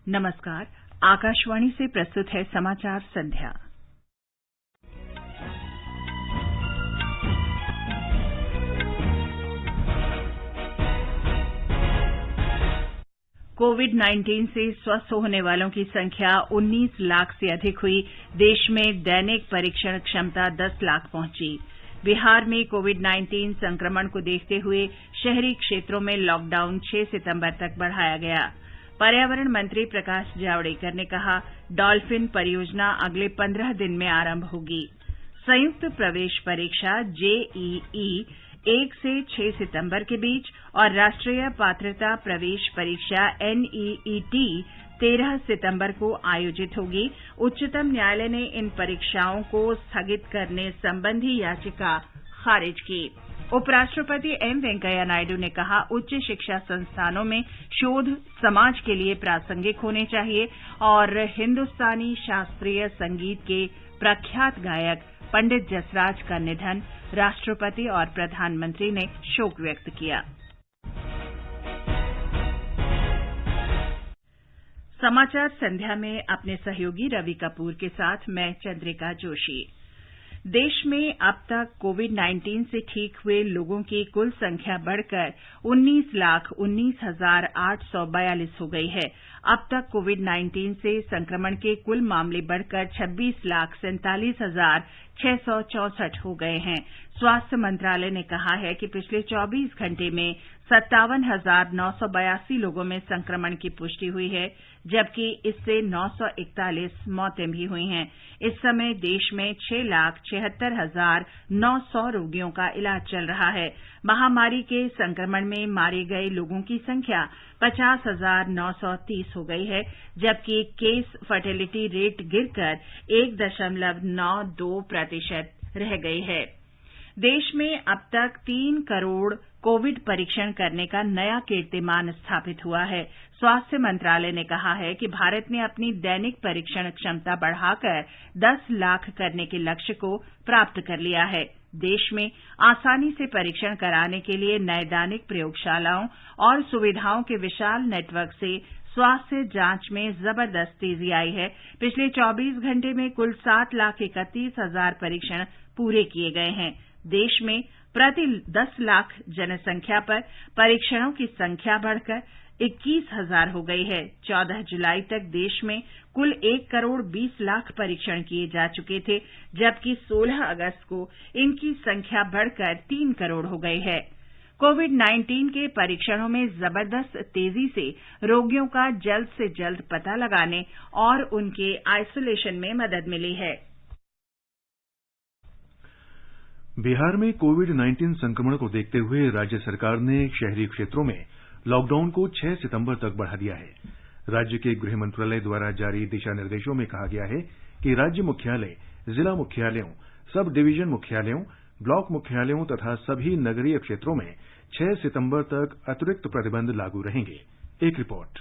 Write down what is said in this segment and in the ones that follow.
नमस्कार। आकाशवाणी से प्रस्तुत है समाचार संध्या। कोविड-19 से स्वस्थ होने वालों की संख्या 19 लाख से अधिक हुई। देश में दैनिक परीक्षण क्षमता 10 लाख पहुंची। बिहार में कोविड-19 संक्रमण को देखते हुए शहरी क्षेत्रों में लॉकडाउन 6 सितंबर तक बढ़ाया गया। पर्यावरण मंत्री प्रकाश जावड़ेकर ने कहा, डॉल्फिन परियोजना अगले 15 दिन में आरंभ होगी। संयुक्त प्रवेश परीक्षा जेईई 1 से 6 सितंबर के बीच और राष्ट्रीय पात्रता प्रवेश परीक्षा एनईईटी 13 सितंबर को आयोजित होगी। उच्चतम न्यायालय ने इन परीक्षाओं को स्थगित करने संबंधी याचिका खारिज की। उपराष्ट्रपति एम वेंकैया नायडू ने कहा, उच्च शिक्षा संस्थानों में शोध समाज के लिए प्रासंगिक होने चाहिए और हिंदुस्तानी शास्त्रीय संगीत के प्रख्यात गायक पंडित जसराज का निधन, राष्ट्रपति और प्रधानमंत्री ने शोक व्यक्त किया। समाचार संध्या में अपने सहयोगी रवि कपूर के साथ मैं चंद्रिका जोशी। देश में अब तक कोविड-19 से ठीक हुए लोगों की कुल संख्या बढ़कर 19,19,842 हो गई है। अब तक कोविड-19 से संक्रमण के कुल मामले बढ़कर 26,47,664 हो गए हैं। स्वास्थ्य मंत्रालय ने कहा है कि पिछले 24 घंटे में 57,982 लोगों में संक्रमण की पुष्टि हुई है, जबकि इससे 941 मौतें भी हुई हैं। इस समय देश में 6,76,900 रोगियों का इलाज चल रहा है। महामारी के संक्रमण में मारे गए लोगों की संख्या 50,930 हो गई है, जबकि केस फर्टिलिटी रेट गिरकर 1.92% रह गई है। देश में अब तक 3 करोड़ कोविड परीक्षण करने का नया कीर्तिमान स्थापित हुआ है। स्वास्थ्य मंत्रालय ने कहा है कि भारत ने अपनी दैनिक परीक्षण क्षमता बढ़ाकर 10 लाख करने के लक्ष्य को प्राप्त कर लिया है। देश में आसानी से परीक्षण कराने के लिए नैदानिक प्रयोगशालाओं और सुविधाओं के विशाल नेटवर्क से स्वास्थ्य जांच में जबरदस्त तेजी आई है। पिछले 24 घंटे में कुल 7,31,000 परीक्षण पूरे किए गए हैं। देश में प्रति 10 लाख जनसंख्या पर परीक्षणों की संख्या बढ़कर 21,000 हो गई है। 14 जुलाई तक देश में कुल 1 करोड़ 20 लाख परीक्षण किए जा चुके थे, जबकि 16 अगस्त को इनकी संख्या बढ़कर 3 करोड़ हो गई है। कोविड-19 के परीक्षणों में जबरदस्त तेजी से रोगियों का जल्द से जल्द पता लगाने और उनके आइसोलेशन में मदद मिली है। बिहार में कोविड-19 संक्रमण को देखते हुए राज्य सरकार ने शहरी क्षेत्रों में लॉकडाउन को 6 सितंबर तक बढ़ा दिया है। राज्य के गृह मंत्रालय द्वारा जारी दिशा निर्देशों में कहा गया है कि राज्य मुख्यालय, जिला मुख्यालयों, सब डिवीजन मुख्यालयों, ब्लॉक मुख्यालयों तथा सभी नगरीय क्षेत्रों में 6 सितंबर तक अतिरिक्त प्रतिबंध लागू रहेंगे। एक रिपोर्ट।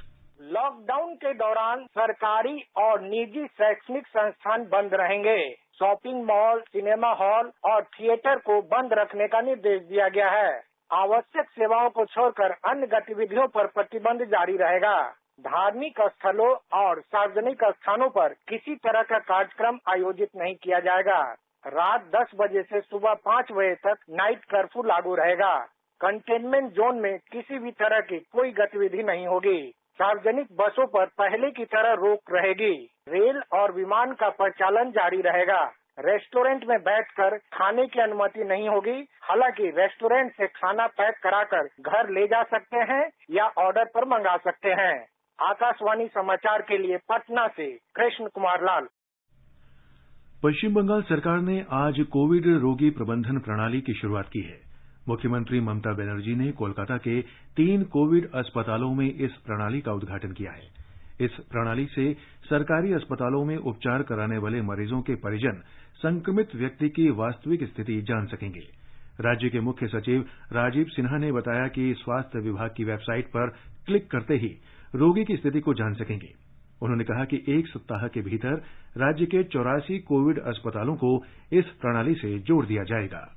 लॉकडाउन के दौरान सरकारी और निजी शैक्षणिक संस्थान बंद रहेंगे। शॉपिंग मॉल, सिनेमा हॉल और थिएटर को बंद रखने का निर्देश दिया गया है। आवश्यक सेवाओं को छोड़कर अन्य गतिविधियों पर प्रतिबंध जारी रहेगा। धार्मिक स्थलों और सार्वजनिक स्थानों पर किसी तरह का कार्यक्रम आयोजित नहीं किया जाएगा। रात 10 बजे से सुबह 5 बजे तक नाइट कर्फ्यू लागू रहेगा। कंटेनमेंट जोन में किसी भी तरह की कोई गतिविधि नहीं होगी। सार्वजनिक बसों पर पहले की तरह रोक रहेगी। रेल और विमान का परिचालन जारी रहेगा। रेस्टोरेंट में बैठकर खाने की अनुमति नहीं होगी। हालांकि रेस्टोरेंट से खाना पैक कराकर घर ले जा सकते हैं या ऑर्डर पर मंगा सकते हैं। आकाशवाणी समाचार के लिए पटना से कृष्ण कुमार लाल। पश्चिम बंगाल सरकार ने आज कोविड रोगी प्रबंधन प्रणाली की शुरुआत की है। मुख्यमंत्री ममता बनर्जी ने कोलकाता के 3 कोविड अस्पतालों में इस प्रणाली का उद्घाटन किया है। इस प्रणाली से सरकारी अस्पतालों में उपचार कराने वाले मरीजों के परिजन संक्रमित व्यक्ति की वास्तविक स्थिति जान सकेंगे। राज्य के मुख्य सचिव राजीव सिन्हा ने बताया कि स्वास्थ्य विभाग की वेबसाइट पर क्लिक करते ही रोगी की स्थिति को जान सकेंगे। उन्होंने कहा कि 1 सप्ताह के भीतर राज्य के 84 कोविड अस्पतालों को इस प्रणाली से जोड़ दिया जाएगा।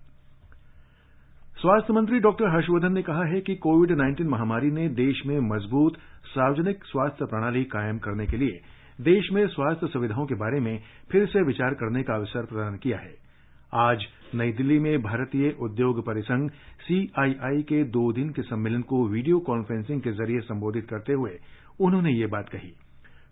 स्वास्थ्य मंत्री डॉक्टर हर्षवर्धन ने कहा है कि कोविड-19 महामारी ने देश में मजबूत सार्वजनिक स्वास्थ्य प्रणाली कायम करने के लिए देश में स्वास्थ्य सुविधाओं के बारे में फिर से विचार करने का अवसर प्रदान किया है। आज नई दिल्ली में भारतीय उद्योग परिसंघ CII के 2 दिन के सम्मेलन को वीडियो कॉन्फ्रेंसिंग के जरिए संबोधित करते हुए उन्होंने ये बात कही।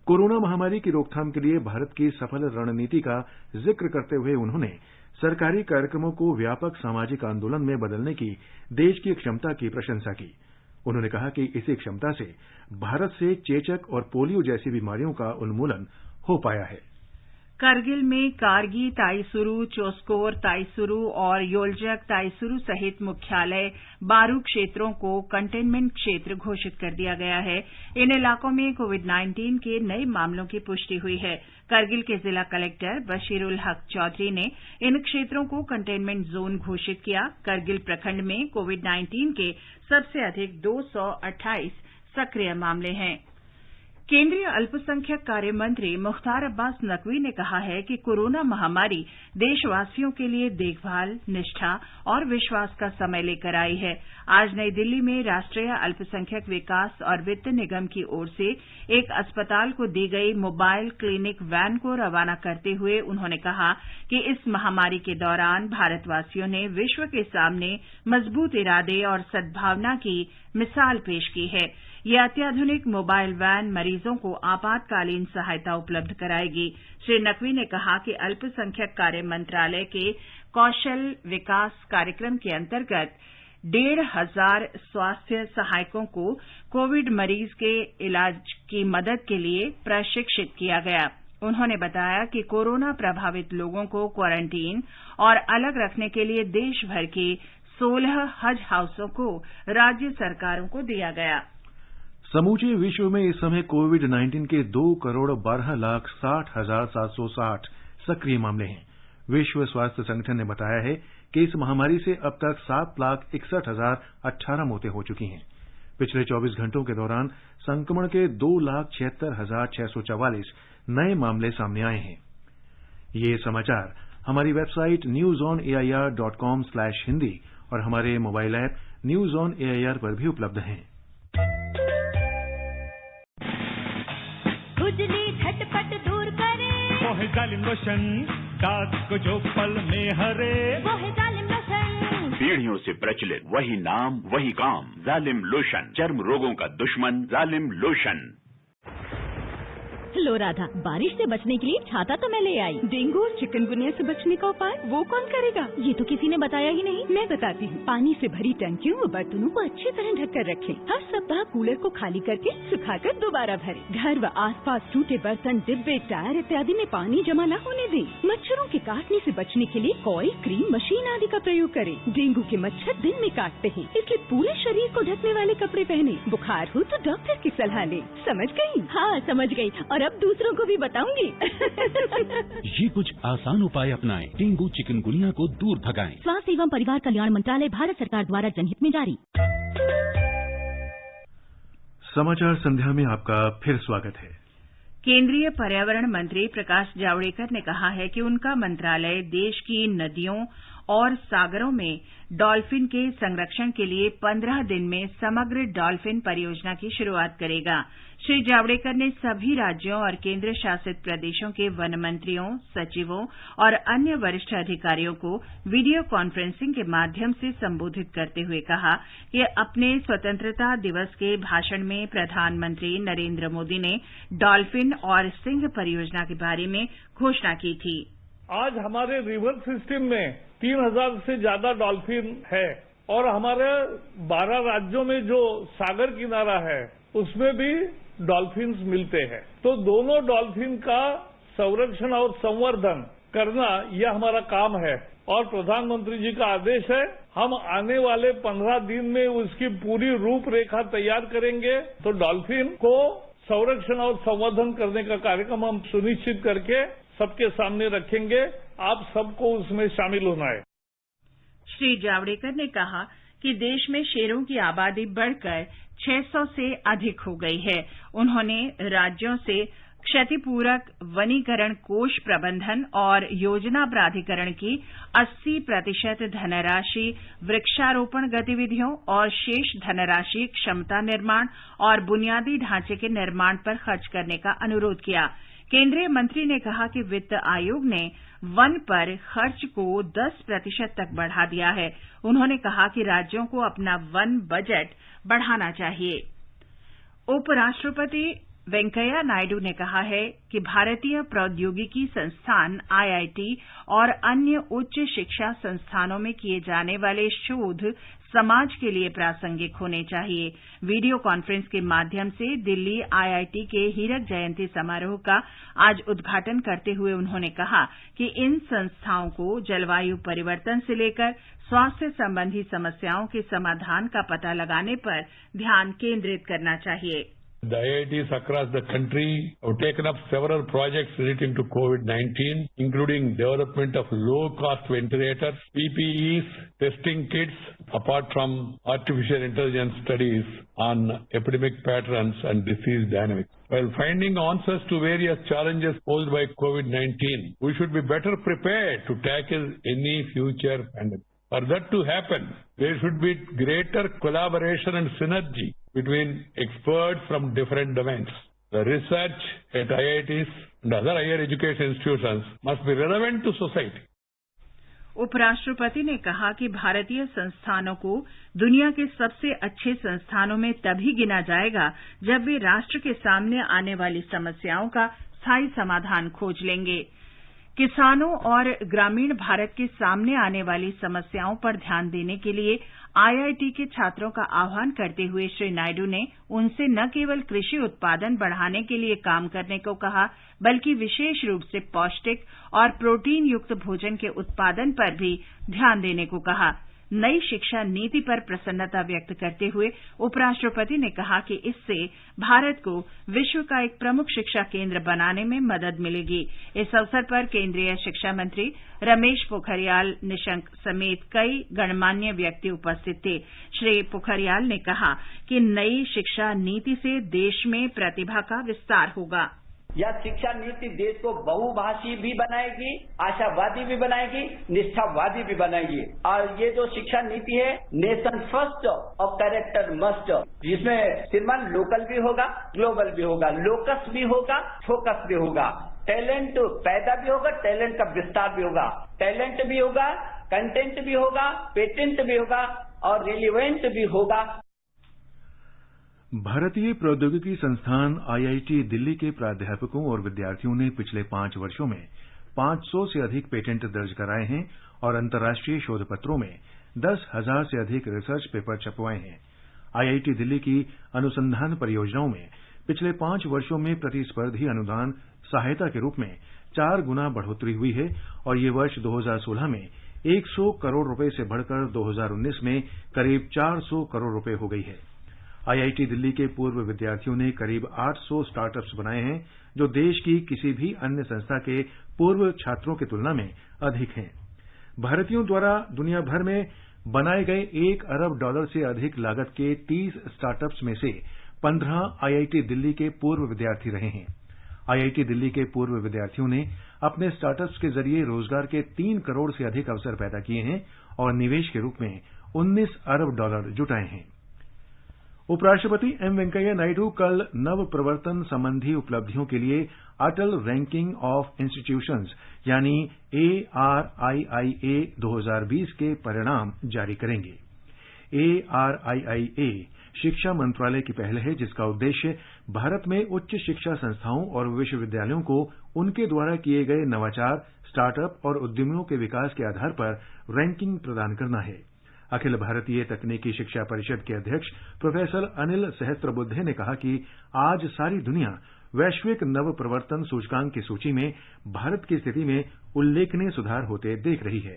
कोरोना महामारी की रोकथाम के लिए भारत की सफल रणनीति का जिक्र करते हुए उन्होंने सरकारी कार्यक्रमों को व्यापक सामाजिक आंदोलन में बदलने की देश की क्षमता की प्रशंसा की। उन्होंने कहा कि इसी क्षमता से भारत से चेचक और पोलियो जैसी बीमारियों का उन्मूलन हो पाया है। करगिल में कारगी ताइसुरु, चोस्कोर ताइसुरु और योल्जक ताइसुरु सहित मुख्यालय बारू क्षेत्रों को कंटेनमेंट क्षेत्र घोषित कर दिया गया है। इन इलाकों में कोविड-19 के नए मामलों की पुष्टि हुई है। करगिल के जिला कलेक्टर बशीरुल हक चौधरी ने इन क्षेत्रों को कंटेनमेंट जोन घोषित किया। करगिल प्रखंड में कोविड-19 के सबसे अधिक 228 सक्रिय मामले हैं। केंद्रीय अल्पसंख्यक कार्य मंत्री मुख्तार अब्बास नकवी ने कहा है कि कोरोना महामारी देशवासियों के लिए देखभाल, निष्ठा और विश्वास का समय लेकर आई है। आज नई दिल्ली में राष्ट्रीय अल्पसंख्यक विकास और वित्त निगम की ओर से एक अस्पताल को दी गई मोबाइल क्लिनिक वैन को रवाना करते हुए उन्होंने कहा कि इस महामारी के दौरान भारतवासियों ने विश्व के सामने मजबूत इरादे और सद्भावना की मिसाल पेश की है। यह अत्याधुनिक मोबाइल वैन मरीजों को आपातकालीन सहायता उपलब्ध कराएगी। श्री नकवी ने कहा कि अल्पसंख्यक कार्य मंत्रालय के कौशल विकास कार्यक्रम के अंतर्गत 1,500 स्वास्थ्य सहायकों को कोविड मरीज के इलाज की मदद के लिए प्रशिक्षित किया गया। उन्होंने बताया कि कोरोना प्रभावित लोगों को क्वारंटीन और अलग रखने के लिए देश भर के 16 हज हाउसों को राज्य सरकारों को दिया गया। समूचे विश्व में इस समय कोविड-19 के 2,12,60,760 सक्रिय मामले हैं। विश्व स्वास्थ्य संगठन ने बताया है कि इस महामारी से अब तक 7,61,018 मौतें हो चुकी हैं। पिछले 24 घंटों के दौरान संक्रमण के 2,76,644 नए मामले सामने आए हैं। ये समाचार हमारी वेबसाइट newsonair.com/hindi और हमारे mobile app news on AIR पर भी उपलब्ध हैं। खुजली झटपट दूर करे, वो है जालिम लोशन, दाग को जो पल में हरे, वो है जालिम लोशन। पीढ़ियों से प्रचलित वही नाम वही काम, जालिम लोशन, चर्म रोगों का दुश्मन जालिम लोशन। लो राधा, बारिश से बचने के लिए छाता तो मैं ले आई। डेंगू और चिकनगुनिया से बचने का उपाय वो कौन करेगा? ये तो किसी ने बताया ही नहीं। मैं बताती हूँ। पानी से भरी टंकियों व बर्तनों को अच्छी तरह ढककर रखें। हर सप्ताह कूलर को खाली करके सुखाकर दोबारा भरें। घर व आसपास टूटे बर्तन, डिब्बे, टायर इत्यादि में पानी जमा न होने दें। मच्छरों के काटने से बचने के लिए कॉइल, क्रीम, मशीन आदि का प्रयोग करें। डेंगू के मच्छर दिन में काटते हैं, इसलिए पूरे शरीर को ढकने वाले कपड़े पहने। बुखार हो तो डॉक्टर की सलाह लें। समझ गयी? हाँ, समझ गयी। और अब दूसरों को भी बताऊंगी। ये कुछ आसान उपाय अपनाएं, डेंगू चिकनगुनिया को दूर भगाएं। स्वास्थ्य एवं परिवार कल्याण मंत्रालय, भारत सरकार द्वारा जनहित में जारी। समाचार संध्या में आपका फिर स्वागत है। केंद्रीय पर्यावरण मंत्री प्रकाश जावड़ेकर ने कहा है कि उनका मंत्रालय देश की नदियों और सागरों में डॉल्फिन के संरक्षण के लिए 15 दिन में समग्र डॉल्फिन परियोजना की शुरुआत करेगा। श्री जावड़ेकर ने सभी राज्यों और केंद्र शासित प्रदेशों के वन मंत्रियों, सचिवों और अन्य वरिष्ठ अधिकारियों को वीडियो कॉन्फ्रेंसिंग के माध्यम से संबोधित करते हुए कहा कि अपने स्वतंत्रता दिवस के भाषण में प्रधानमंत्री नरेंद्र मोदी ने डॉल्फिन और सिंह परियोजना के बारे में घोषणा की थी। आज हमारे रिवर सिस्टम में 3,000 से ज्यादा डॉल्फिन है और हमारे 12 राज्यों में जो सागर किनारा है उसमें भी डॉल्फिन्स मिलते हैं। तो दोनों डॉल्फिन का संरक्षण और संवर्धन करना यह हमारा काम है और प्रधानमंत्री जी का आदेश है। हम आने वाले 15 दिन में उसकी पूरी रूपरेखा तैयार करेंगे। तो डॉल्फिन को संरक्षण और संवर्धन करने का कार्यक्रम हम सुनिश्चित करके सबके सामने रखेंगे। आप सबको उसमें शामिल होना है। श्री जावड़ेकर ने कहा कि देश में शेरों की आबादी बढ़कर 600 से अधिक हो गई है। उन्होंने राज्यों से क्षतिपूरक वनीकरण कोष प्रबंधन और योजना प्राधिकरण की 80% धनराशि वृक्षारोपण गतिविधियों और शेष धनराशि क्षमता निर्माण और बुनियादी ढांचे के निर्माण पर खर्च करने का अनुरोध किया। केंद्रीय मंत्री ने कहा कि वित्त आयोग ने वन पर खर्च को 10% तक बढ़ा दिया है। उन्होंने कहा कि राज्यों को अपना वन बजट बढ़ाना चाहिए। उपराष्ट्रपति वेंकैया नायडू ने कहा है कि भारतीय प्रौद्योगिकी संस्थान आईआईटी और अन्य उच्च शिक्षा संस्थानों में किए जाने वाले शोध समाज के लिए प्रासंगिक होने चाहिए। वीडियो कॉन्फ्रेंस के माध्यम से दिल्ली आईआईटी के हीरक जयंती समारोह का आज उद्घाटन करते हुए उन्होंने कहा कि इन संस्थाओं को जलवायु परिवर्तन से लेकर स्वास्थ्य संबंधी समस्याओं के समाधान का पता लगाने पर ध्यान केंद्रित करना चाहिए। The IITs across the country have taken up several projects relating to COVID-19, including development of low-cost ventilators, PPEs, testing kits, apart from artificial intelligence studies on epidemic patterns and disease dynamics. While finding answers to various challenges posed by COVID-19, we should be better prepared to tackle any future pandemic. For that to happen, there should be greater collaboration and synergy between experts from different domains. The research at IITs and other higher education institutions must be relevant to society. उपराष्ट्रपति ने कहा कि भारतीय संस्थानों को दुनिया के सबसे अच्छे संस्थानों में तभी गिना जाएगा जब वे राष्ट्र के सामने आने वाली समस्याओं का स्थायी समाधान खोज लेंगे। किसानों और ग्रामीण भारत के सामने आने वाली समस्याओं पर ध्यान देने के लिए आईआईटी के छात्रों का आह्वान करते हुए श्री नायडू ने उनसे न केवल कृषि उत्पादन बढ़ाने के लिए काम करने को कहा, बल्कि विशेष रूप से पौष्टिक और प्रोटीन युक्त भोजन के उत्पादन पर भी ध्यान देने को कहा। नई शिक्षा नीति पर प्रसन्नता व्यक्त करते हुए उपराष्ट्रपति ने कहा कि इससे भारत को विश्व का एक प्रमुख शिक्षा केंद्र बनाने में मदद मिलेगी। इस अवसर पर केंद्रीय शिक्षा मंत्री रमेश पोखरियाल निशंक समेत कई गणमान्य व्यक्ति उपस्थित थे। श्री पोखरियाल ने कहा कि नई शिक्षा नीति से देश में प्रतिभा का विस्तार होगा। यह शिक्षा नीति देश को बहुभाषी भी बनाएगी, आशावादी भी बनाएगी, निष्ठावादी भी बनाएगी। और ये जो शिक्षा नीति है नेशन फर्स्ट और कैरेक्टर मस्ट, जिसमें श्रीमान लोकल भी होगा, ग्लोबल भी होगा, लोकस भी होगा, फोकस भी होगा, टैलेंट पैदा भी होगा, टैलेंट का विस्तार भी होगा, टैलेंट भी होगा, कंटेंट भी होगा, पेटेंट भी होगा और रिलीवेंट भी होगा। भारतीय प्रौद्योगिकी संस्थान आईआईटी दिल्ली के प्राध्यापकों और विद्यार्थियों ने पिछले 5 वर्षों में 500 से अधिक पेटेंट दर्ज कराए हैं और अंतर्राष्ट्रीय शोध पत्रों में 10,000 से अधिक रिसर्च पेपर छपवाए हैं। आईआईटी दिल्ली की अनुसंधान परियोजनाओं में पिछले 5 वर्षों में प्रतिस्पर्धी अनुदान सहायता के रूप में 4 गुना बढ़ोतरी हुई है और ये वर्ष 2016 में 100 करोड़ रुपए से बढ़कर 2019 में करीब 400 करोड़ रुपए हो गई है। आईआईटी दिल्ली के पूर्व विद्यार्थियों ने करीब 800 स्टार्टअप्स बनाए हैं, जो देश की किसी भी अन्य संस्था के पूर्व छात्रों की तुलना में अधिक हैं। भारतीयों द्वारा दुनिया भर में बनाए गए $1 अरब से अधिक लागत के 30 स्टार्टअप्स में से 15 आईआईटी दिल्ली के पूर्व विद्यार्थी रहे हैं। आईआईटी दिल्ली के पूर्व विद्यार्थियों ने अपने स्टार्टअप्स के जरिए रोजगार के 3 करोड़ से अधिक अवसर पैदा किए हैं और निवेश के रूप में $19 अरब जुटाए हैं। उपराष्ट्रपति एम वेंकैया नायडू कल नव प्रवर्तन संबंधी उपलब्धियों के लिए अटल रैंकिंग ऑफ इंस्टीट्यूशंस यानी ARIIA 2020 के परिणाम जारी करेंगे। ARIIA शिक्षा मंत्रालय की पहल है, जिसका उद्देश्य भारत में उच्च शिक्षा संस्थाओं और विश्वविद्यालयों को उनके द्वारा किए गए नवाचार, स्टार्टअप और उद्यमियों के विकास के आधार पर रैंकिंग प्रदान करना है। अखिल भारतीय तकनीकी शिक्षा परिषद के अध्यक्ष प्रोफेसर अनिल सहस्त्रबुद्धे ने कहा कि आज सारी दुनिया वैश्विक नव प्रवर्तन सूचकांक की सूची में भारत की स्थिति में उल्लेखनीय सुधार होते देख रही है।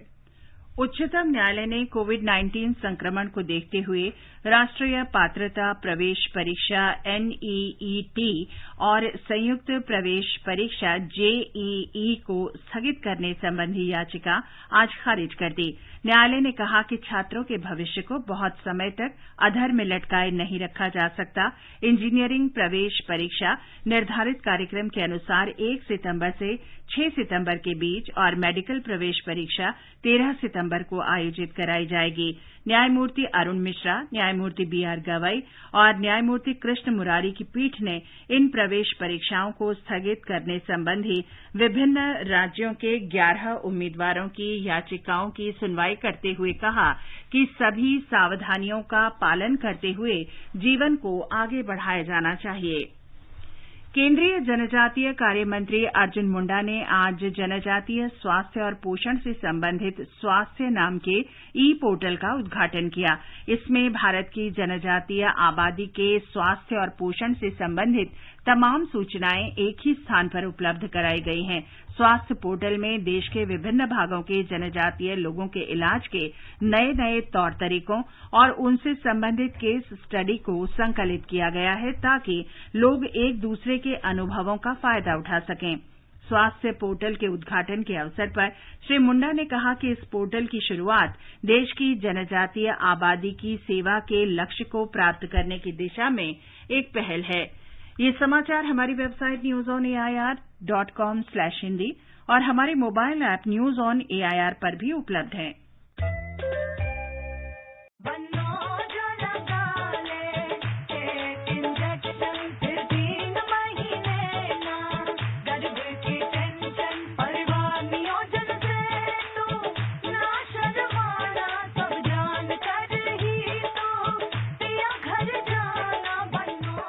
उच्चतम न्यायालय ने कोविड-19 संक्रमण को देखते हुए राष्ट्रीय पात्रता प्रवेश परीक्षा NEET और संयुक्त प्रवेश परीक्षा JEE को स्थगित करने संबंधी याचिका आज खारिज कर दी। न्यायालय ने कहा कि छात्रों के भविष्य को बहुत समय तक अधर में लटकाए नहीं रखा जा सकता। इंजीनियरिंग प्रवेश परीक्षा निर्धारित कार्यक्रम के अनुसार 1 सितंबर से 6 सितंबर के बीच और मेडिकल प्रवेश परीक्षा 13 सितंबर को आयोजित कराई जाएगी। न्यायमूर्ति अरुण मिश्रा, न्यायमूर्ति BR गवई और न्यायमूर्ति कृष्ण मुरारी की पीठ ने इन प्रवेश परीक्षाओं को स्थगित करने संबंधी विभिन्न राज्यों के 11 उम्मीदवारों की याचिकाओं की सुनवाई करते हुए कहा कि सभी सावधानियों का पालन करते हुए जीवन को आगे बढ़ाया जाना चाहिए। केंद्रीय जनजातीय कार्य मंत्री अर्जुन मुंडा ने आज जनजातीय स्वास्थ्य और पोषण से संबंधित स्वास्थ्य नाम के ई-पोर्टल का उद्घाटन किया। इसमें भारत की जनजातीय आबादी के स्वास्थ्य और पोषण से संबंधित तमाम सूचनाएं एक ही स्थान पर उपलब्ध कराई गई हैं। स्वास्थ्य पोर्टल में देश के विभिन्न भागों के जनजातीय लोगों के इलाज के नए-नए तौर तरीकों और उनसे संबंधित केस स्टडी को संकलित किया गया है ताकि लोग एक दूसरे के अनुभवों का फायदा उठा सकें। स्वास्थ्य पोर्टल के उद्घाटन के अवसर पर श्री मुंडा ने कहा कि इस पोर्टल की शुरूआत देश की जनजातीय आबादी की सेवा के लक्ष्य को प्राप्त करने की दिशा में एक पहल है। ये समाचार हमारी वेबसाइट newsonair.com/hindi और हमारे mobile app news on AIR पर भी उपलब्ध हैं।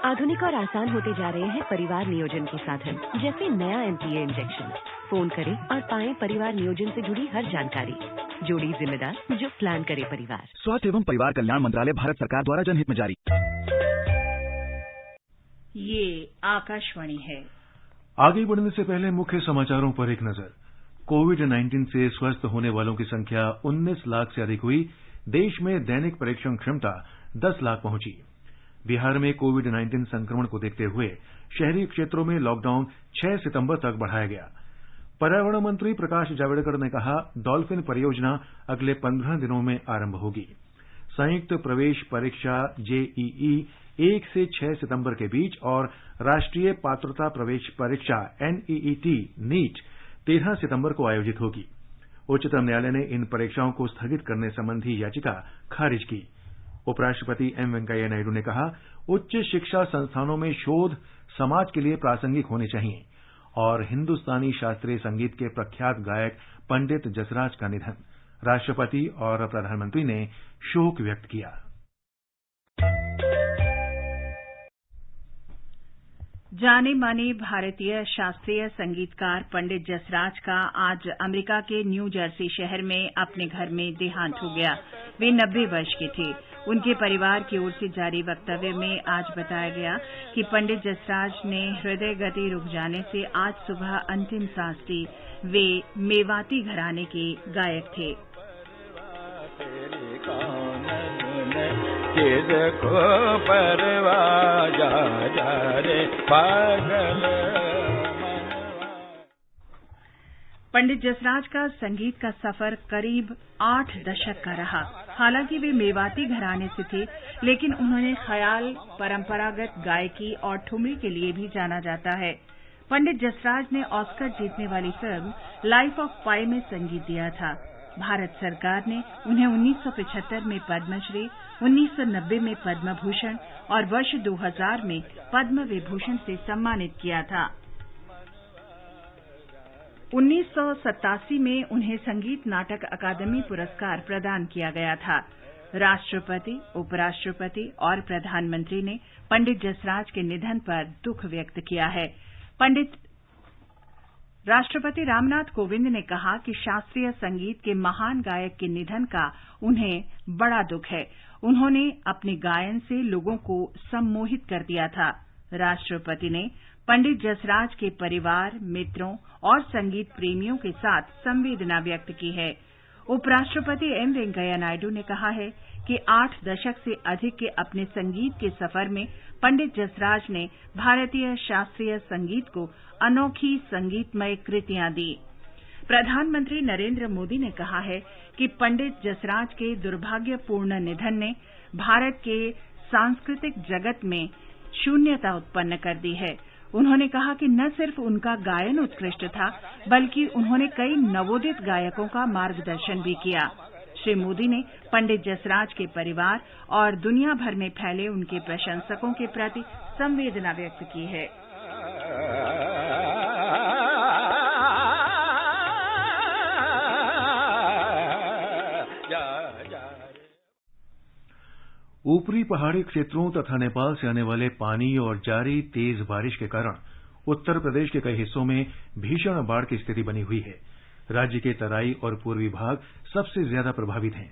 आधुनिक और आसान होते जा रहे हैं परिवार नियोजन के साधन, जैसे नया MPA इंजेक्शन। फोन करें और पाएं परिवार नियोजन से जुड़ी हर जानकारी। जोड़ी जिम्मेदार जो प्लान करे परिवार। स्वास्थ्य एवं परिवार कल्याण मंत्रालय, भारत सरकार द्वारा जनहित में जारी। ये आकाशवाणी है। आगे बढ़ने से पहले मुख्य समाचारों पर एक नजर। कोविड-19 से स्वस्थ होने वालों की संख्या 19 लाख से अधिक हुई। देश में दैनिक परीक्षण क्षमता 10 लाख पहुंची। बिहार में कोविड-19 संक्रमण को देखते हुए शहरी क्षेत्रों में लॉकडाउन 6 सितंबर तक बढ़ाया गया। पर्यावरण मंत्री प्रकाश जावड़ेकर ने कहा, डॉल्फिन परियोजना अगले 15 दिनों में आरंभ होगी। संयुक्त प्रवेश परीक्षा JEE 1 से 6 सितंबर के बीच और राष्ट्रीय पात्रता प्रवेश परीक्षा NEET 13 सितंबर को आयोजित होगी। उच्चतम न्यायालय ने इन परीक्षाओं को स्थगित करने संबंधी याचिका खारिज की। उपराष्ट्रपति M वेंकैया नायडू ने कहा, उच्च शिक्षा संस्थानों में शोध समाज के लिए प्रासंगिक होने चाहिए। और हिंदुस्तानी शास्त्रीय संगीत के प्रख्यात गायक पंडित जसराज का निधन, राष्ट्रपति और प्रधानमंत्री ने शोक व्यक्त किया। जाने माने भारतीय शास्त्रीय संगीतकार पंडित जसराज का आज अमेरिका के न्यू जर्सी शहर में अपने घर में देहांत हो गया। वे 90 वर्ष के थे। उनके परिवार की ओर से जारी वक्तव्य में आज बताया गया कि पंडित जसराज ने हृदय गति रुक जाने से आज सुबह अंतिम सांस ली। वे मेवाती घराने के गायक थे। पंडित जसराज का संगीत का सफर करीब 8 दशक का रहा। हालांकि वे मेवाती घराने से थे, लेकिन उन्होंने ख्याल, परंपरागत गायकी और ठुमरी के लिए भी जाना जाता है। पंडित जसराज ने ऑस्कर जीतने वाली फिल्म लाइफ ऑफ पाई में संगीत दिया था। भारत सरकार ने उन्हें 1975 में पद्मश्री, 1990 में पद्म भूषण और वर्ष 2000 में पद्म विभूषण से सम्मानित किया था। 1987 में उन्हें संगीत नाटक अकादमी पुरस्कार प्रदान किया गया था। राष्ट्रपति, उपराष्ट्रपति और प्रधानमंत्री ने पंडित जसराज के निधन पर दुख व्यक्त किया है। राष्ट्रपति रामनाथ कोविंद ने कहा कि शास्त्रीय संगीत के महान गायक के निधन का उन्हें बड़ा दुख है। उन्होंने अपने गायन से लोगों को सम्मोहित कर दिया था। राष्ट्रपति ने पंडित जसराज के परिवार, मित्रों और संगीत प्रेमियों के साथ संवेदना व्यक्त की है। उपराष्ट्रपति एम वेंकैया नायडू ने कहा है कि 8 दशक से अधिक के अपने संगीत के सफर में पंडित जसराज ने भारतीय शास्त्रीय संगीत को अनोखी संगीतमय कृतियां दी। प्रधानमंत्री नरेंद्र मोदी ने कहा है कि पंडित जसराज के दुर्भाग्यपूर्ण निधन ने भारत के सांस्कृतिक जगत में शून्यता उत्पन्न कर दी है। उन्होंने कहा कि न सिर्फ उनका गायन उत्कृष्ट था, बल्कि उन्होंने कई नवोदित गायकों का मार्गदर्शन भी किया। श्री मोदी ने पंडित जसराज के परिवार और दुनिया भर में फैले उनके प्रशंसकों के प्रति संवेदना व्यक्त की है। ऊपरी पहाड़ी क्षेत्रों तथा नेपाल से आने वाले पानी और जारी तेज बारिश के कारण उत्तर प्रदेश के कई हिस्सों में भीषण बाढ़ की स्थिति बनी हुई है। राज्य के तराई और पूर्वी भाग सबसे ज्यादा प्रभावित हैं।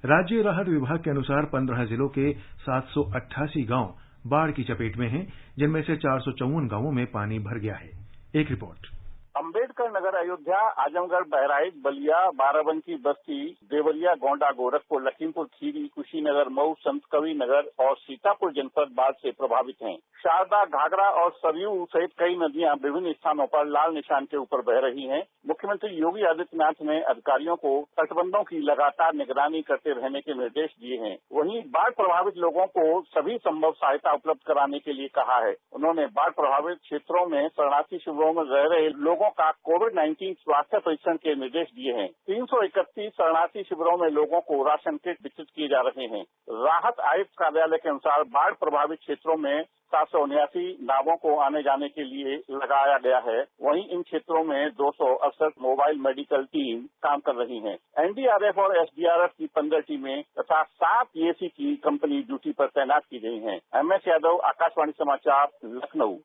राज्य राहत विभाग के अनुसार 15 जिलों के 788 गांव बाढ़ की चपेट में हैं, जिनमें से 454 गांवों में पानी भर गया है। एक रिपोर्ट। अम्बेडकर नगर अयोध्या, आजमगढ़, बहराइच, बलिया, बाराबंकी, बस्ती, देवरिया, गोंडा, गोरखपुर, लखीमपुर खीरी, कुशीनगर, मऊ, संतकबीर नगर और सीतापुर जनपद बाढ़ से प्रभावित हैं। शारदा, घाघरा और सरयू सहित कई नदियां विभिन्न स्थानों पर लाल निशान के ऊपर बह रही हैं। मुख्यमंत्री योगी आदित्यनाथ ने अधिकारियों को तटबंधों की लगातार निगरानी करते रहने के निर्देश दिए हैं। वहीं बाढ़ प्रभावित लोगों को सभी संभव सहायता उपलब्ध कराने के लिए कहा है। उन्होंने बाढ़ प्रभावित क्षेत्रों में शरणार्थी शिविरों में रह रहे लोगों का कोविड-19 स्वास्थ्य परीक्षण के निर्देश दिए हैं। 331 शरणार्थी शिविरों में लोगों को राशन किट वितरित किए जा रहे हैं। राहत आयुक्त कार्यालय के अनुसार बाढ़ प्रभावित क्षेत्रों में 779 नावों को आने जाने के लिए लगाया गया है। वहीं इन क्षेत्रों में 268 मोबाइल मेडिकल टीम काम कर रही हैं। एनडीआरएफ और एसडीआरएफ की 15 टीमें तथा 7 पीएसी की कंपनी ड्यूटी पर तैनात की गई हैं। एमएस यादव, आकाशवाणी समाचार, लखनऊ।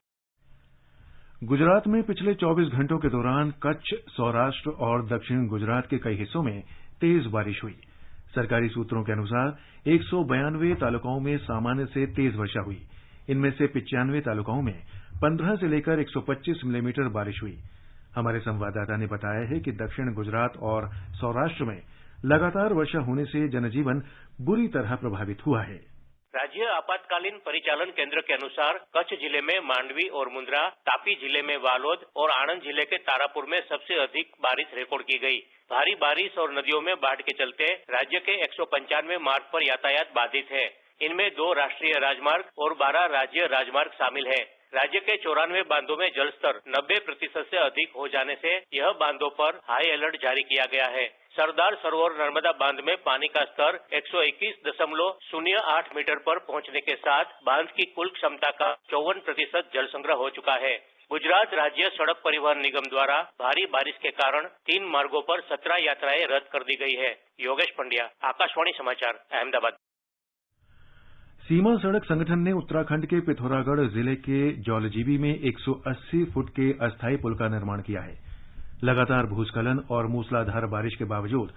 गुजरात में पिछले 24 घंटों के दौरान कच्छ, सौराष्ट्र और दक्षिण गुजरात के कई हिस्सों में तेज बारिश हुई। सरकारी सूत्रों के अनुसार 192 तालुकाओं में सामान्य से तेज वर्षा हुई। इनमें से 95 तालुकाओं में 15 से लेकर 125 मिलीमीटर बारिश हुई। हमारे संवाददाता ने बताया है कि दक्षिण गुजरात और सौराष्ट्र में लगातार वर्षा होने से जनजीवन बुरी तरह प्रभावित हुआ है। राज्य आपातकालीन परिचालन केंद्र के अनुसार कच्छ जिले में मांडवी और मुंद्रा, तापी जिले में वालोद और आणंद जिले के तारापुर में सबसे अधिक बारिश रिकॉर्ड की गई। भारी बारिश और नदियों में बाढ़ के चलते राज्य के 195 मार्ग पर यातायात बाधित है। इनमें 2 राष्ट्रीय राजमार्ग और 12 राज्य राजमार्ग शामिल है। राज्य के 94 बांधों में जलस्तर 90% से अधिक हो जाने से यह बांधों पर हाई अलर्ट जारी किया गया है। सरदार सरोवर नर्मदा बांध में पानी का स्तर 121.08 मीटर पर पहुंचने के साथ बांध की कुल क्षमता का 54% जल संग्रह हो चुका है। गुजरात राज्य सड़क परिवहन निगम द्वारा भारी बारिश के कारण 3 मार्गों पर 17 यात्राएं रद्द कर दी गई है। योगेश पंड्या, आकाशवाणी समाचार, अहमदाबाद। सीमा सड़क संगठन ने उत्तराखंड के पिथौरागढ़ जिले के जौलजीबी में 180 फुट के अस्थायी पुल का निर्माण किया है। लगातार भूस्खलन और मूसलाधार बारिश के बावजूद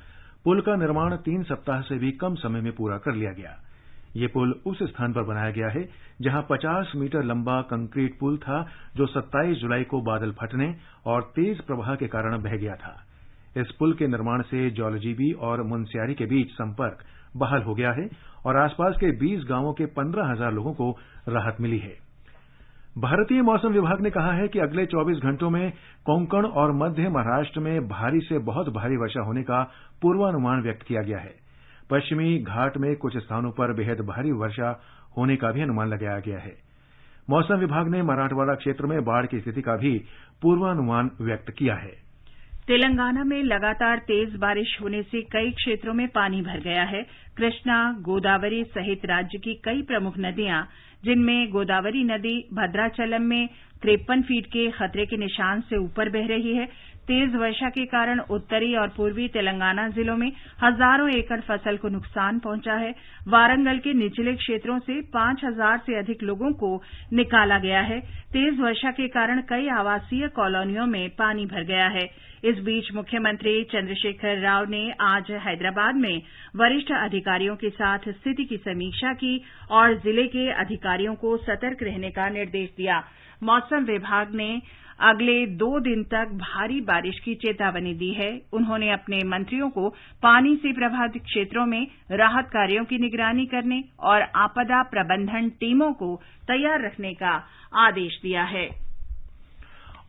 पुल का निर्माण 3 सप्ताह से भी कम समय में पूरा कर लिया गया। ये पुल उस स्थान पर बनाया गया है जहां 50 मीटर लंबा कंक्रीट पुल था, जो 27 जुलाई को बादल फटने और तेज प्रवाह के कारण बह गया था। इस पुल के निर्माण से जौलजीबी और मुनस्यारी के बीच संपर्क बहाल हो गया है और आसपास के 20 गांवों के 15,000 लोगों को राहत मिली है। भारतीय मौसम विभाग ने कहा है कि अगले 24 घंटों में कोंकण और मध्य महाराष्ट्र में भारी से बहुत भारी वर्षा होने का पूर्वानुमान व्यक्त किया गया है। पश्चिमी घाट में कुछ स्थानों पर बेहद भारी वर्षा होने का भी अनुमान लगाया गया है। मौसम विभाग ने मराठवाड़ा क्षेत्र में बाढ़ की स्थिति का भी पूर्वानुमान व्यक्त किया है। तेलंगाना में लगातार तेज बारिश होने से कई क्षेत्रों में पानी भर गया है। कृष्णा, गोदावरी सहित राज्य की कई प्रमुख नदियां, जिनमें गोदावरी नदी भद्राचलम में 53 फीट के खतरे के निशान से ऊपर बह रही है। तेज वर्षा के कारण उत्तरी और पूर्वी तेलंगाना जिलों में हजारों एकड़ फसल को नुकसान पहुंचा है। वारंगल के निचले क्षेत्रों से 5,000 से अधिक लोगों को निकाला गया है। तेज वर्षा के कारण कई आवासीय कॉलोनियों में पानी भर गया है। इस बीच मुख्यमंत्री चंद्रशेखर राव ने आज हैदराबाद में वरिष्ठ अधिकारियों के साथ स्थिति की समीक्षा की और जिले के अधिकारियों अधिकारियों को सतर्क रहने का निर्देश दिया। मौसम विभाग ने अगले 2 दिन तक भारी बारिश की चेतावनी दी है। उन्होंने अपने मंत्रियों को पानी से प्रभावित क्षेत्रों में राहत कार्यों की निगरानी करने और आपदा प्रबंधन टीमों को तैयार रखने का आदेश दिया है।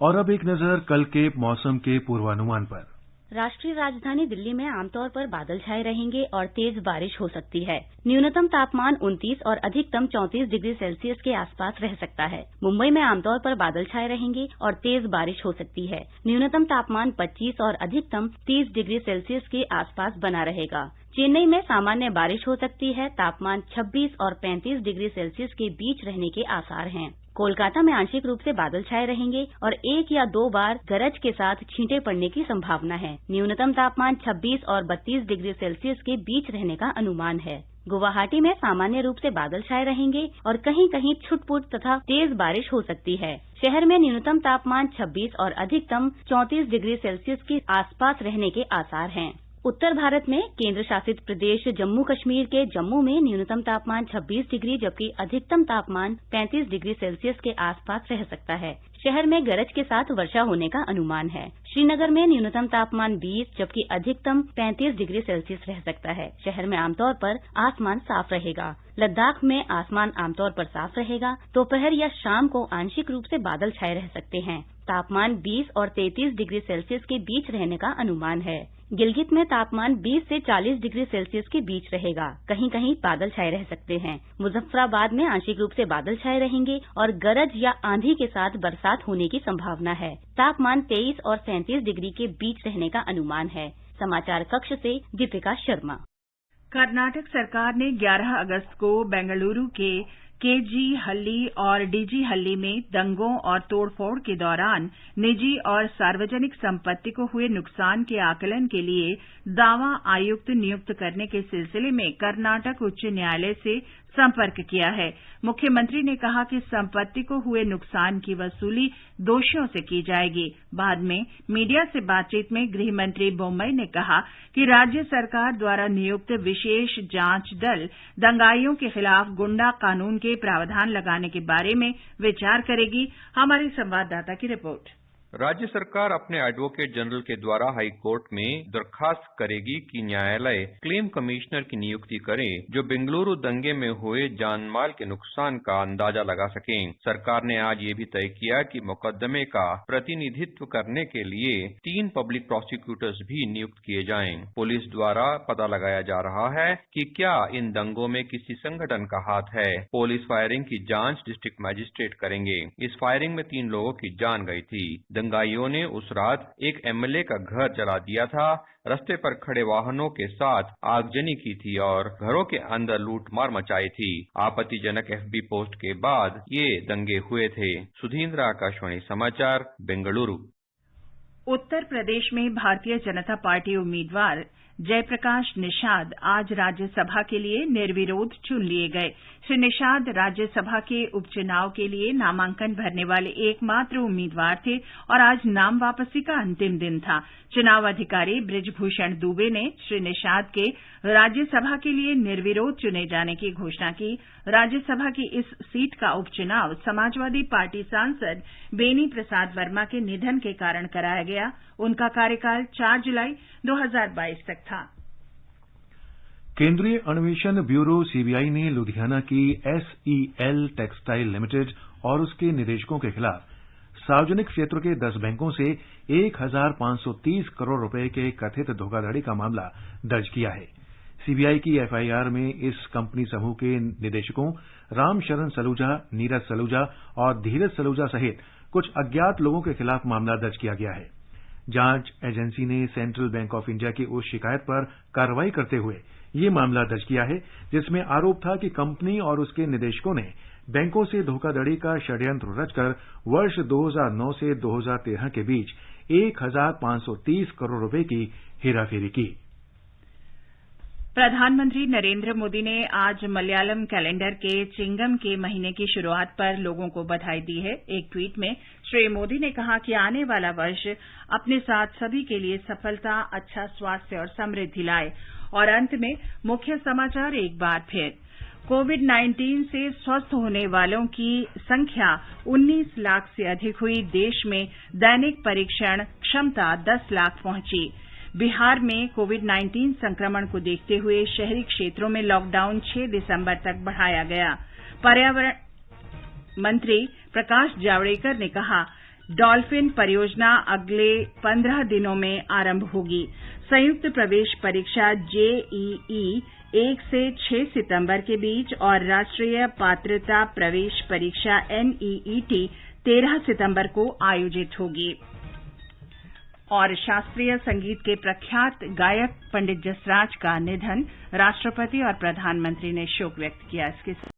और अब एक नजर कल के मौसम के पूर्वानुमान पर। राष्ट्रीय राजधानी दिल्ली में आमतौर पर बादल छाए रहेंगे और तेज बारिश हो सकती है। न्यूनतम तापमान 29 और अधिकतम 34 डिग्री सेल्सियस के आसपास रह सकता है। मुंबई में आमतौर पर बादल छाए रहेंगे और तेज बारिश हो सकती है। न्यूनतम तापमान 25 और अधिकतम 30 डिग्री सेल्सियस के आसपास बना रहेगा। चेन्नई में सामान्य बारिश हो सकती है। तापमान 26 और 35 डिग्री सेल्सियस के बीच रहने के आसार हैं। कोलकाता में आंशिक रूप से बादल छाए रहेंगे और 1 या 2 बार गरज के साथ छींटे पड़ने की संभावना है। न्यूनतम तापमान 26 और 32 डिग्री सेल्सियस के बीच रहने का अनुमान है। गुवाहाटी में सामान्य रूप से बादल छाए रहेंगे और कहीं कहीं छुटपुट तथा तेज बारिश हो सकती है। शहर में न्यूनतम तापमान 26 और अधिकतम 34 डिग्री सेल्सियस के आसपास रहने के आसार हैं। उत्तर भारत में केंद्र शासित प्रदेश जम्मू कश्मीर के जम्मू में न्यूनतम तापमान 26 डिग्री जबकि अधिकतम तापमान 35 डिग्री सेल्सियस के आसपास रह सकता है। शहर में गरज के साथ वर्षा होने का अनुमान है। श्रीनगर में न्यूनतम तापमान 20 जबकि अधिकतम 35 डिग्री सेल्सियस रह सकता है। शहर में आमतौर पर आसमान साफ रहेगा। लद्दाख में आसमान आमतौर पर साफ रहेगा। दोपहर या शाम को आंशिक रूप से बादल छाए रह सकते हैं। तापमान 20 और 33 डिग्री सेल्सियस के बीच रहने का अनुमान है। गिलगित में तापमान 20 से 40 डिग्री सेल्सियस के बीच रहेगा। कहीं कहीं बादल छाए रह सकते हैं। मुजफ्फराबाद में आंशिक रूप से बादल छाए रहेंगे और गरज या आंधी के साथ बरसात होने की संभावना है। तापमान 23 और 37 डिग्री के बीच रहने का अनुमान है। समाचार कक्ष से दीपिका शर्मा। कर्नाटक सरकार ने 11 अगस्त को बेंगलुरु के केजी हल्ली और डीजी हल्ली में दंगों और तोड़फोड़ के दौरान निजी और सार्वजनिक संपत्ति को हुए नुकसान के आकलन के लिए दावा आयुक्त नियुक्त करने के सिलसिले में कर्नाटक उच्च न्यायालय से संपर्क किया है। मुख्यमंत्री ने कहा कि संपत्ति को हुए नुकसान की वसूली दोषियों से की जाएगी। बाद में मीडिया से बातचीत में गृह मंत्री बोम्मई ने कहा कि राज्य सरकार द्वारा नियुक्त विशेष जांच दल दंगाइयों के खिलाफ गुंडा कानून के प्रावधान लगाने के बारे में विचार करेगी। हमारे संवाददाता की रिपोर्ट। राज्य सरकार अपने एडवोकेट जनरल के द्वारा हाई कोर्ट में दरखास्त करेगी कि न्यायालय क्लेम कमिश्नर की नियुक्ति करे जो बेंगलुरु दंगे में हुए जानमाल के नुकसान का अंदाजा लगा सकें। सरकार ने आज ये भी तय किया कि मुकदमे का प्रतिनिधित्व करने के लिए 3 पब्लिक प्रोसिक्यूटर्स भी नियुक्त किए जाएं। पुलिस द्वारा पता लगाया जा रहा है कि क्या इन दंगों में किसी संगठन का हाथ है। पुलिस फायरिंग की जांच डिस्ट्रिक्ट मजिस्ट्रेट करेंगे। इस फायरिंग में 3 लोगों की जान गई थी। दंगाइयों ने उस रात एक एमएलए का घर जला दिया था, रास्ते पर खड़े वाहनों के साथ आगजनी की थी और घरों के अंदर लूटमार मचाई थी। आपत्तिजनक एफबी पोस्ट के बाद ये दंगे हुए थे। सुधींद्र, आकाशवाणी समाचार, बेंगलुरु। उत्तर प्रदेश में भारतीय जनता पार्टी उम्मीदवार जयप्रकाश निषाद आज राज्यसभा के लिए निर्विरोध चुन लिए गए। श्री निषाद राज्यसभा के उपचुनाव के लिए नामांकन भरने वाले एकमात्र उम्मीदवार थे और आज नाम वापसी का अंतिम दिन था। चुनाव अधिकारी बृजभूषण दुबे ने श्री निषाद के राज्यसभा के लिए निर्विरोध चुने जाने की घोषणा की। राज्यसभा की इस सीट का उपचुनाव समाजवादी पार्टी सांसद बेनी प्रसाद वर्मा के निधन के कारण कराया गया। उनका कार्यकाल 4 जुलाई 2022 तक था। केंद्रीय अन्वेषण ब्यूरो सीबीआई ने लुधियाना की एसईएल टेक्सटाइल लिमिटेड और उसके निदेशकों के खिलाफ सार्वजनिक क्षेत्र के 10 बैंकों से 1,530 करोड़ रुपए के कथित धोखाधड़ी का मामला दर्ज किया है। सीबीआई की एफआईआर में इस कंपनी समूह के निदेशकों रामशरण सलूजा, नीरज सलूजा और धीरज सलूजा सहित कुछ अज्ञात लोगों के खिलाफ मामला दर्ज किया गया है। जांच एजेंसी ने सेंट्रल बैंक ऑफ इंडिया की उस शिकायत पर कार्रवाई करते हुए ये मामला दर्ज किया है जिसमें आरोप था कि कंपनी और उसके निदेशकों ने बैंकों से धोखाधड़ी का षड्यंत्र रचकर वर्ष 2009 से 2013 के बीच 1,530 करोड़ रुपए की हेराफेरी की। प्रधानमंत्री नरेंद्र मोदी ने आज मलयालम कैलेंडर के चिंगम के महीने की शुरुआत पर लोगों को बधाई दी है। एक ट्वीट में श्री मोदी ने कहा कि आने वाला वर्ष अपने साथ सभी के लिए सफलता, अच्छा स्वास्थ्य और समृद्धि लाए। और अंत में मुख्य समाचार एक बार फिर। कोविड-19 से स्वस्थ होने वालों की संख्या 19 लाख से अधिक हुई। देश में दैनिक परीक्षण क्षमता 10 लाख पहुंची। बिहार में कोविड-19 संक्रमण को देखते हुए शहरी क्षेत्रों में लॉकडाउन 6 दिसंबर तक बढ़ाया गया। पर्यावरण मंत्री प्रकाश जावड़ेकर ने कहा, डॉल्फिन परियोजना अगले 15 दिनों में आरंभ होगी। संयुक्त प्रवेश परीक्षा जेईई 1 से 6 सितंबर के बीच और राष्ट्रीय पात्रता प्रवेश परीक्षा एनईईटी 13 सितंबर को आयोजित होगी। और शास्त्रीय संगीत के प्रख्यात गायक पंडित जसराज का निधन, राष्ट्रपति और प्रधानमंत्री ने शोक व्यक्त किया। इसके